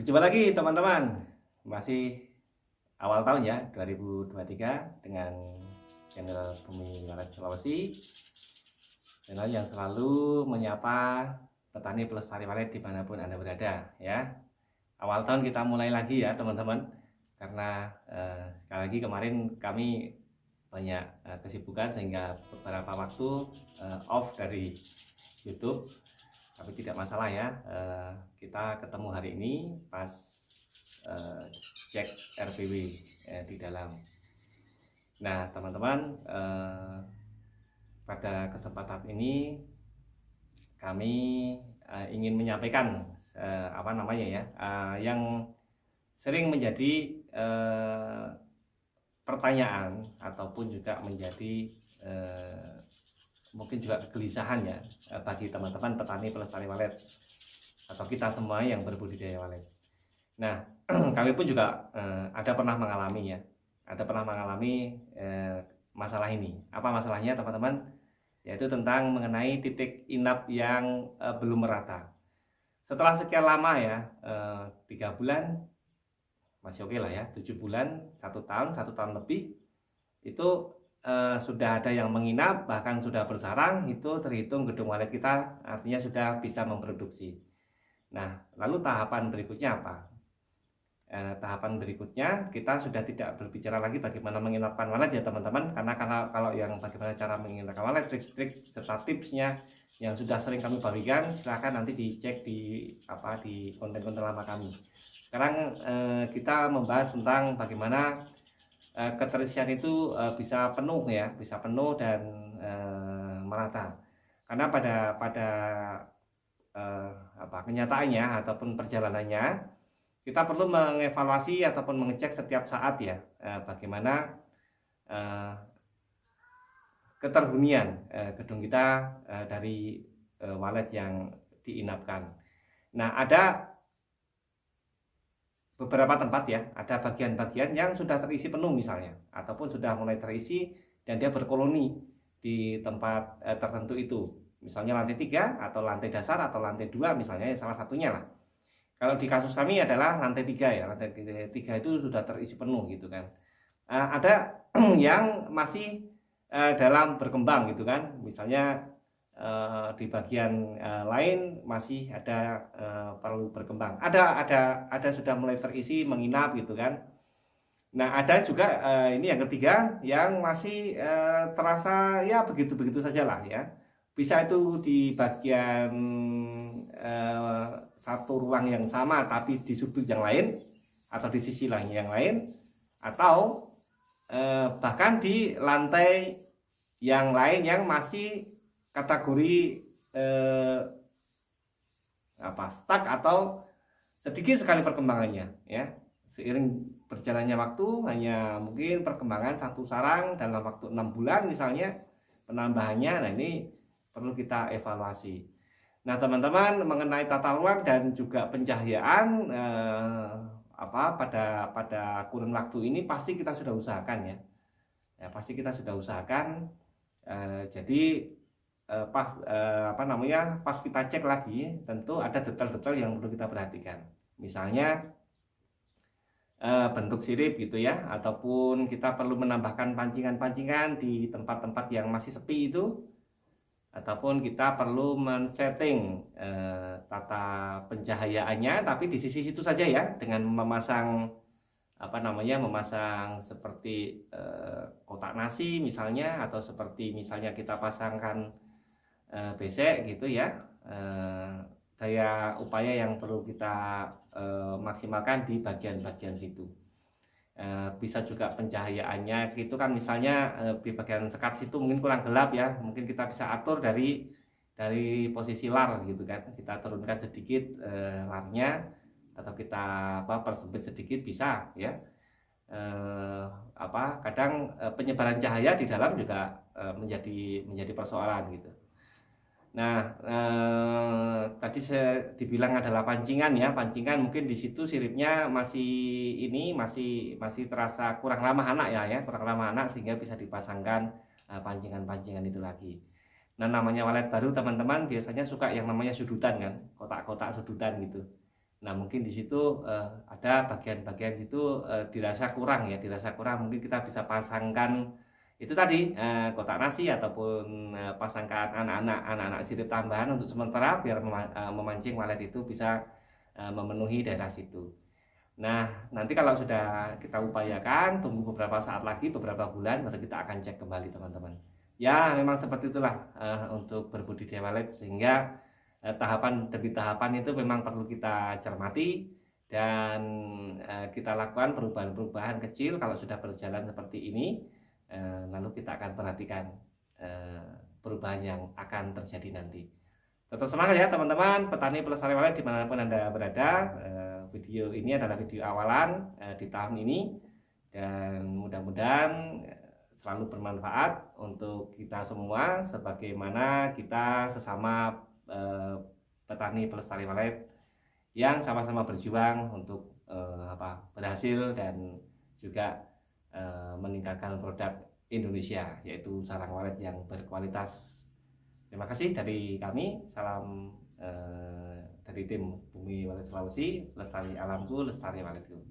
Berjumpa lagi teman-teman, masih awal tahun ya 2023 dengan channel Bumi Walet Sulawesi, channel yang selalu menyapa petani pelestari walet dimanapun Anda berada ya. Awal tahun kita mulai lagi ya teman-teman, karena sekali lagi kemarin kami banyak kesibukan sehingga beberapa waktu off dari YouTube. Tapi tidak masalah ya, kita ketemu hari ini pas cek RPW di dalam. Nah teman-teman, pada kesempatan ini kami ingin menyampaikan yang sering menjadi pertanyaan ataupun juga menjadi mungkin juga kegelisahan ya bagi teman-teman petani pelestari walet atau kita semua yang berbudidaya walet. Nah, kami pun juga ada pernah mengalami masalah ini. Apa masalahnya teman-teman? Yaitu tentang mengenai titik inap yang belum merata. Setelah sekian lama ya, 3 bulan masih oke lah ya, 7 bulan, 1 tahun lebih itu sudah ada yang menginap, bahkan sudah bersarang, itu terhitung gedung walet kita artinya sudah bisa memproduksi. Nah, lalu tahapan berikutnya apa? Tahapan berikutnya kita sudah tidak berbicara lagi bagaimana menginapkan walet ya teman-teman, karena kalau yang bagaimana cara menginapkan walet, trik-trik serta tipsnya yang sudah sering kami bagikan, silahkan nanti dicek di konten-konten lama kami. Sekarang kita membahas tentang bagaimana keterisian itu bisa penuh dan merata. Karena pada kenyataannya ataupun perjalanannya kita perlu mengevaluasi ataupun mengecek setiap saat ya bagaimana keterhunian gedung kita dari walet yang diinapkan. Nah, ada beberapa tempat ya, ada bagian-bagian yang sudah terisi penuh misalnya, ataupun sudah mulai terisi dan dia berkoloni di tempat tertentu itu, misalnya lantai 3 atau lantai dasar atau lantai 2 misalnya, salah satunya lah. Kalau di kasus kami adalah lantai 3 ya, lantai 3 itu sudah terisi penuh gitu kan. Ada yang masih dalam berkembang gitu kan, misalnya di bagian lain masih ada perlu berkembang. Ada sudah mulai terisi menginap gitu kan. Nah, ada juga ini yang ketiga yang masih terasa ya begitu-begitu saja lah ya. Bisa itu di bagian satu ruang yang sama tapi di sudut yang lain atau di sisi lain yang lain, atau bahkan di lantai yang lain yang masih kategori stuck atau sedikit sekali perkembangannya ya. Seiring berjalannya waktu, hanya mungkin perkembangan satu sarang dalam waktu 6 bulan misalnya penambahannya. Nah, ini perlu kita evaluasi. Nah, teman-teman, mengenai tata ruang dan juga pencahayaan pada kurun waktu ini pasti kita sudah usahakan ya. Pasti kita sudah usahakan. Jadi pas kita cek lagi, tentu ada detail-detail yang perlu kita perhatikan. Misalnya bentuk sirip gitu ya, ataupun kita perlu menambahkan pancingan-pancingan di tempat-tempat yang masih sepi itu, ataupun kita perlu men-setting tata pencahayaannya tapi di sisi situ saja ya, dengan memasang memasang seperti kotak nasi misalnya, atau seperti misalnya kita pasangkan besek gitu ya. Daya upaya yang perlu kita maksimalkan di bagian-bagian situ. Bisa juga pencahayaannya itu kan, misalnya di bagian sekat situ mungkin kurang gelap ya, mungkin kita bisa atur dari posisi lar gitu kan, kita turunkan sedikit larnya, atau kita persempit sedikit bisa ya. Kadang penyebaran cahaya di dalam juga menjadi persoalan gitu. Nah, tadi saya dibilang adalah pancingan ya, pancingan mungkin di situ siripnya masih terasa kurang ramah anak ya, kurang ramah anak, sehingga bisa dipasangkan pancingan-pancingan itu lagi. Nah, namanya walet baru teman-teman biasanya suka yang namanya sudutan kan, kotak-kotak sudutan gitu. Nah, mungkin di situ ada bagian-bagian situ dirasa kurang ya, dirasa kurang. Mungkin kita bisa pasangkan itu tadi kotak nasi ataupun pasangkan anak-anak sirip tambahan untuk sementara biar memancing walet itu bisa memenuhi daerah situ. Nah, nanti kalau sudah kita upayakan, tunggu beberapa saat lagi, beberapa bulan, baru kita akan cek kembali teman-teman. Ya, memang seperti itulah untuk berbudidaya walet, sehingga tahapan demi tahapan itu memang perlu kita cermati dan kita lakukan perubahan-perubahan kecil kalau sudah berjalan seperti ini. Lalu kita akan perhatikan perubahan yang akan terjadi nanti. Tetap semangat ya teman-teman, petani pelestari walet dimanapun Anda berada. Video ini adalah video awalan di tahun ini, dan mudah-mudahan selalu bermanfaat untuk kita semua, sebagaimana kita sesama petani pelestari walet yang sama-sama berjuang untuk berhasil dan juga meningkatkan produk Indonesia, yaitu sarang walet yang berkualitas. Terima kasih dari kami, salam dari tim Bumi Walet Sulawesi, lestari alamku, lestari waletku.